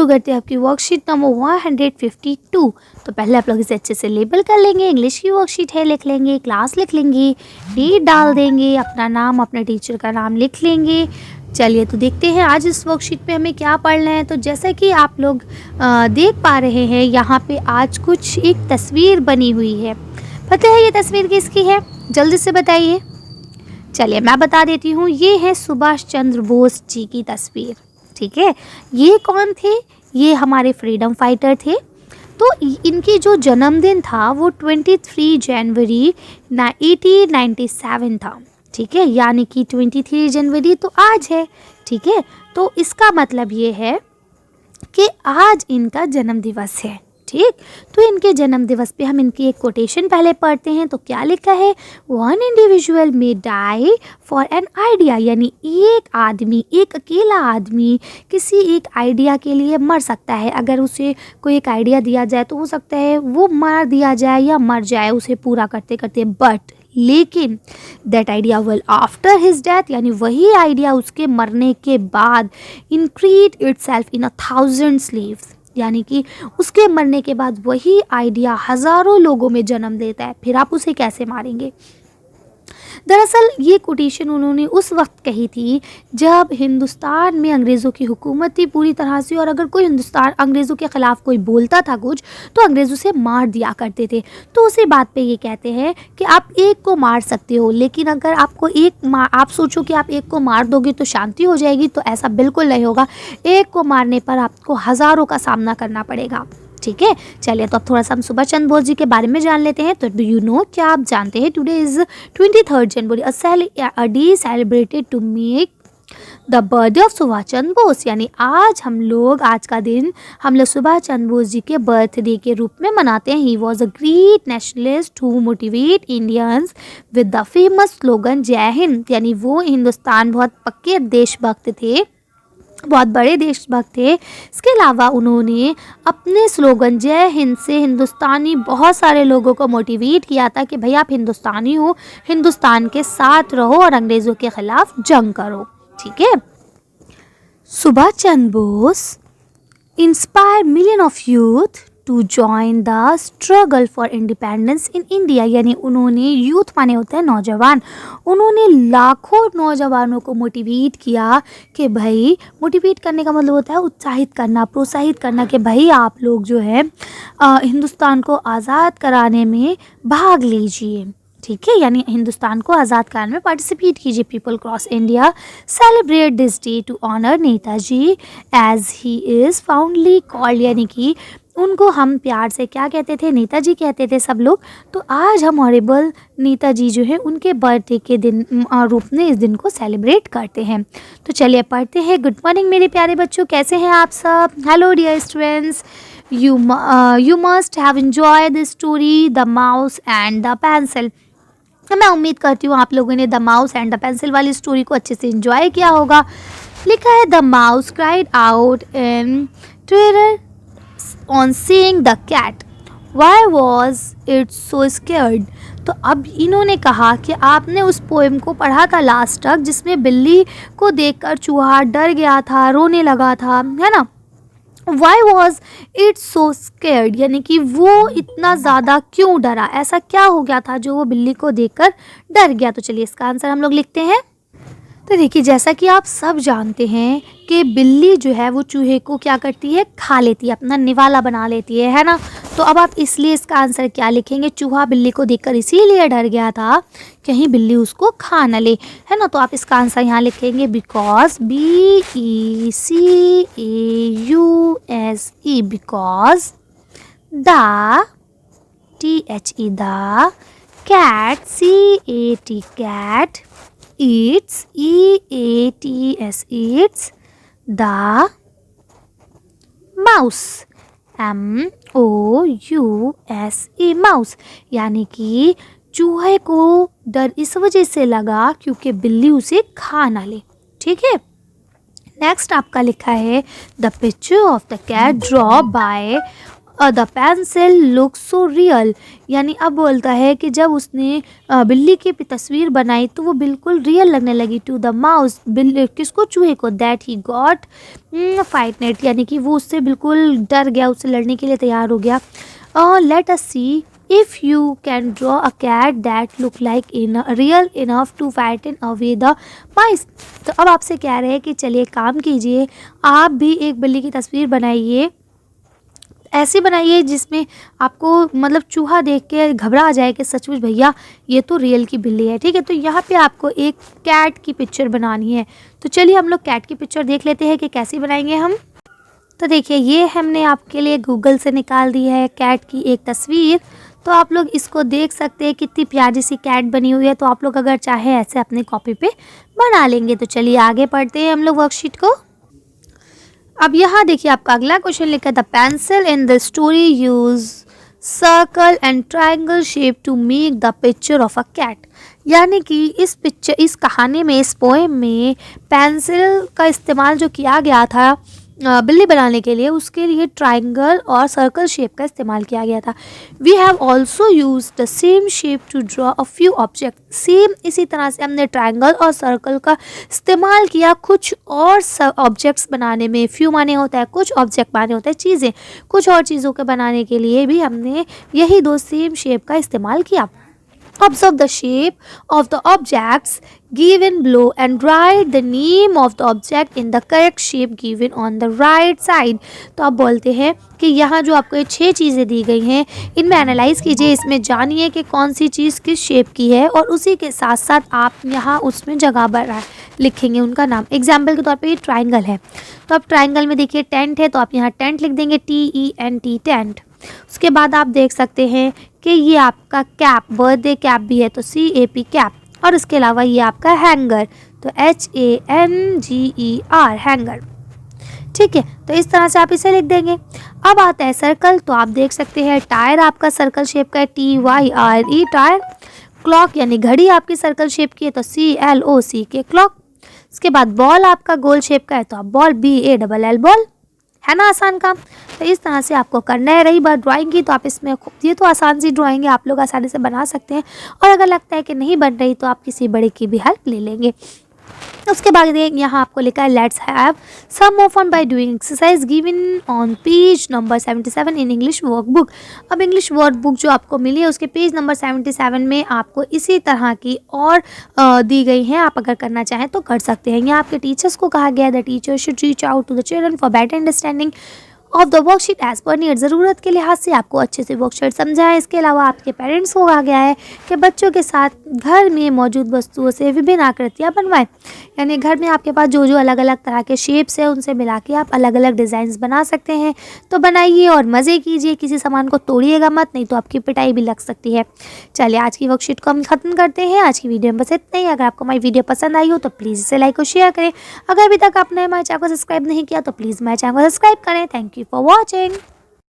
शुरू करते हैं आपकी वर्कशीट नंबर 152। तो पहले आप लोग इसे अच्छे से लेबल कर लेंगे। इंग्लिश की वर्कशीट है, लिख लेंगे, क्लास लिख लेंगे, डेट डाल देंगे, अपना नाम, अपने टीचर का नाम लिख लेंगे। चलिए तो देखते हैं आज इस वर्कशीट पे हमें क्या पढ़ना है। तो जैसा कि आप लोग देख पा रहे हैं, यहाँ पे आज कुछ एक तस्वीर बनी हुई है। पता है ये तस्वीर किसकी है? जल्दी से बताइए। चलिए मैं बता देती हूँ, ये है सुभाष चंद्र बोस जी की तस्वीर। ठीक है, ये कौन थे? ये हमारे फ्रीडम फाइटर थे। तो इनकी जो जन्मदिन था वो 23 जनवरी 1897 था। ठीक है, यानी कि 23 जनवरी तो आज है। ठीक है, तो इसका मतलब ये है कि आज इनका जन्म दिवस है। ठीक, तो इनके जन्म दिवस पे हम इनकी एक कोटेशन पहले पढ़ते हैं। तो क्या लिखा है? One individual may die for an idea, यानी एक आदमी, एक अकेला आदमी किसी एक आइडिया के लिए मर सकता है। अगर उसे कोई एक आइडिया दिया जाए तो हो सकता है वो मार दिया जाए या मर जाए उसे पूरा करते करते, बट लेकिन that idea will after his death, यानी वही आइडिया उसके मरने के बाद इंक्रीज इटसेल्फ इन 1000 स्लीव्स, यानी कि उसके मरने के बाद वही आइडिया हज़ारों लोगों में जन्म देता है। फिर आप उसे कैसे मारेंगे? दरअसल ये कोटेशन उन्होंने उस वक्त कही थी जब हिंदुस्तान में अंग्रेज़ों की हुकूमत थी पूरी तरह से, और अगर कोई हिंदुस्तान अंग्रेज़ों के ख़िलाफ़ कोई बोलता था कुछ तो अंग्रेज़ों से मार दिया करते थे। तो उसी बात पे ये कहते हैं कि आप एक को मार सकते हो, लेकिन अगर आपको आप सोचो कि आप एक को मार दोगे तो शांति हो जाएगी, तो ऐसा बिल्कुल नहीं होगा। एक को मारने पर आपको हज़ारों का सामना करना पड़ेगा। ठीक है, चलिए तो अब थोड़ा सा हम सुभाष चंद्र बोस जी के बारे में जान लेते हैं। तो डू यू नो, क्या आप जानते हैं today is 23 January a day celebrated to make the birthday of Subhash Chandra Bose, यानी आज का दिन हम लोग सुभाष चंद्र बोस जी के बर्थडे के रूप में मनाते हैं। He was a great nationalist who motivate Indians with the famous slogan जय हिंद, यानी वो हिंदुस्तान बहुत पक्के देशभक्त थे, बहुत बड़े देशभक्त थे। इसके अलावा उन्होंने अपने स्लोगन जय हिंद से हिंदुस्तानी बहुत सारे लोगों को मोटिवेट किया था कि भाई आप हिंदुस्तानी हो, हिंदुस्तान के साथ रहो और अंग्रेज़ों के ख़िलाफ़ जंग करो। ठीक है, Subhash Chandra Bose inspire million of youth to join the struggle for independence in India, यानी उन्होंने, यूथ माने होता है नौजवान, उन्होंने लाखों नौजवानों को मोटिवेट किया कि भाई, मोटिवेट करने का मतलब होता है उत्साहित करना, प्रोत्साहित करना कि भाई आप लोग जो है हिंदुस्तान को आज़ाद कराने में भाग लीजिए। ठीक है, यानी हिंदुस्तान को आज़ाद कराने में पार्टिसिपेट कीजिए। People cross India celebrate this day to honour Netaji as he is fondly called, यानी कि उनको हम प्यार से क्या कहते थे? नेताजी कहते थे सब लोग। तो आज हम ऑनरेबल नेताजी जो है उनके बर्थडे के दिन रूप में इस दिन को सेलिब्रेट करते हैं। तो चलिए पढ़ते हैं। गुड मॉर्निंग मेरे प्यारे बच्चों, कैसे हैं आप सब? Hello dear students, you must have enjoy this story the mouse and the pencil. मैं उम्मीद करती हूँ आप लोगों ने the mouse and the pencil वाली स्टोरी को अच्छे से एंजॉय किया होगा। लिखा है the mouse cried out in terror on seeing the cat. Why was it so scared? तो अब इन्होंने कहा कि आपने उस पोएम को पढ़ा था लास्ट तक, जिसमें बिल्ली को देखकर चूहा डर गया था, रोने लगा था, है ना? Why was it so scared, यानी कि वो इतना ज़्यादा क्यों डरा, ऐसा क्या हो गया था जो वो बिल्ली को देखकर डर गया? तो चलिए इसका आंसर हम लोग लिखते हैं। तो देखिए, जैसा कि आप सब जानते हैं कि बिल्ली जो है वो चूहे को क्या करती है? खा लेती है, अपना निवाला बना लेती है ना? तो अब आप इसलिए इसका आंसर क्या लिखेंगे? चूहा बिल्ली को देखकर इसीलिए डर गया था कहीं बिल्ली उसको खा न ले, है ना? तो आप इसका आंसर यहाँ लिखेंगे because, BECAUSE, because the THE the cat CAT cat eats EATS eats the mouse MOUSE mouse, यानी कि चूहे को डर इस वजह से लगा क्योंकि बिल्ली उसे खा ना ले। ठीक है, नेक्स्ट आपका लिखा है the picture of the cat draw by the pencil look so real, यानी अब बोलता है कि जब उसने बिल्ली की तस्वीर बनाई तो वो बिल्कुल रियल लगने लगी टू द माउस, बिल्ली किसको, चूहे को, दैट ही गॉट फ्राइटनेड, यानी कि वो उससे बिल्कुल डर गया, उससे लड़ने के लिए तैयार हो गया। Let us see if you can draw a cat that look like real enough to frighten away the mice। तो अब आपसे कह रहे हैं कि चलिए काम कीजिए, आप भी एक बिल्ली की तस्वीर बनाइए, ऐसी बनाइए जिसमें आपको मतलब चूहा देख के घबरा जाए कि सचमुच भैया ये तो रियल की बिल्ली है। ठीक है, तो यहाँ पे आपको एक कैट की पिक्चर बनानी है। तो चलिए हम लोग कैट की पिक्चर देख लेते हैं कि कैसी बनाएंगे हम। तो देखिए ये हमने आपके लिए गूगल से निकाल दी है कैट की एक तस्वीर। तो आप लोग इसको देख सकते हैं कितनी प्यारी सी कैट बनी हुई है। तो आप लोग अगर चाहे ऐसे अपने कॉपी पे बना लेंगे। तो चलिए आगे पढ़ते हैं हम लोग वर्कशीट को। अब यहाँ देखिए आपका अगला क्वेश्चन लिखा the pencil in the story use circle and triangle shape to make the picture of a cat, यानी कि इस कहानी में, इस पोएम में पेंसिल का इस्तेमाल जो किया गया था बिल्ली बनाने के लिए, उसके लिए ट्रायंगल और सर्कल शेप का इस्तेमाल किया गया था। We have also use the same shape to draw a few object, same इसी तरह से हमने ट्रायंगल और सर्कल का इस्तेमाल किया कुछ और ऑब्जेक्ट्स बनाने में। फ्यू माने होता है कुछ, ऑब्जेक्ट माने होता है चीज़ें, कुछ और चीज़ों के बनाने के लिए भी हमने यही दो सेम शेप का इस्तेमाल किया। Observe the shape of the objects given below and write the name of the object in the correct shape given on the right side। तो आप बोलते हैं कि यहाँ जो आपको ये 6 चीज़ें दी गई हैं इनमें एनालाइज कीजिए, इसमें जानिए कि कौन सी चीज़ किस शेप की है और उसी के साथ साथ आप यहाँ उसमें जगह पर लिखेंगे उनका नाम। एग्जाम्पल के तौर पे ये ट्राइंगल है, तो आप ट्राइंगल में देखिए टेंट है, तो आप यहाँ टेंट लिख देंगे, TENT टेंट। उसके बाद आप देख सकते हैं कि ये आपका कैप, बर्थडे कैप भी है तो CAP कैप, और इसके अलावा ये आपका हैंगर, तो HANGER हैंगर। ठीक है, तो इस तरह से आप इसे लिख देंगे। अब आता है सर्कल, तो आप देख सकते हैं टायर आपका सर्कल शेप का है, TYRE टायर। क्लॉक यानी घड़ी आपकी सर्कल शेप की है तो CLOCK क्लॉक। उसके बाद बॉल आपका गोल शेप का है तो आप बॉल BALL बॉल, है ना आसान काम। तो इस तरह से आपको करना है। रही बात ड्राइंग की, तो आप इसमें ये तो आसान सी ड्राइंग है, आप लोग आसानी से बना सकते हैं, और अगर लगता है कि नहीं बन रही तो आप किसी बड़े की भी हेल्प ले लेंगे। उसके बाद यहाँ आपको लिखा है let's have some more fun by doing exercise given on page number 77 in English workbook. अब इंग्लिश वर्कबुक जो आपको मिली है उसके पेज नंबर 77 में आपको इसी तरह की और दी गई हैं, आप अगर करना चाहें तो कर सकते हैं। यहाँ आपके टीचर्स को कहा गया है the teacher should reach out to the children for better understanding of the worksheet as per need, ज़रूरत के लिहाज से आपको अच्छे से वर्कशीट समझाएं। इसके अलावा आपके पेरेंट्स को कहा गया है कि बच्चों के साथ घर में मौजूद वस्तुओं से विभिन्न आकृतियाँ बनवाएं, यानी घर में आपके पास जो जो अलग अलग तरह के शेप्स है उनसे मिला के आप अलग अलग डिज़ाइंस बना सकते हैं। तो बनाइए और मज़े कीजिए, किसी सामान को तोड़िएगा मत, नहीं तो आपकी पिटाई भी लग सकती है। चलिए आज की वर्कशीट को हम ख़त्म करते हैं। आज की वीडियो में बस इतना ही। अगर आपको हमारी वीडियो पसंद आई हो तो प्लीज़ इसे लाइक और शेयर करें। अगर अभी तक आपने हमारे चैनल को सब्सक्राइब नहीं किया तो प्लीज़ हमारे चैनल को सब्सक्राइब करें। Thank you for watching।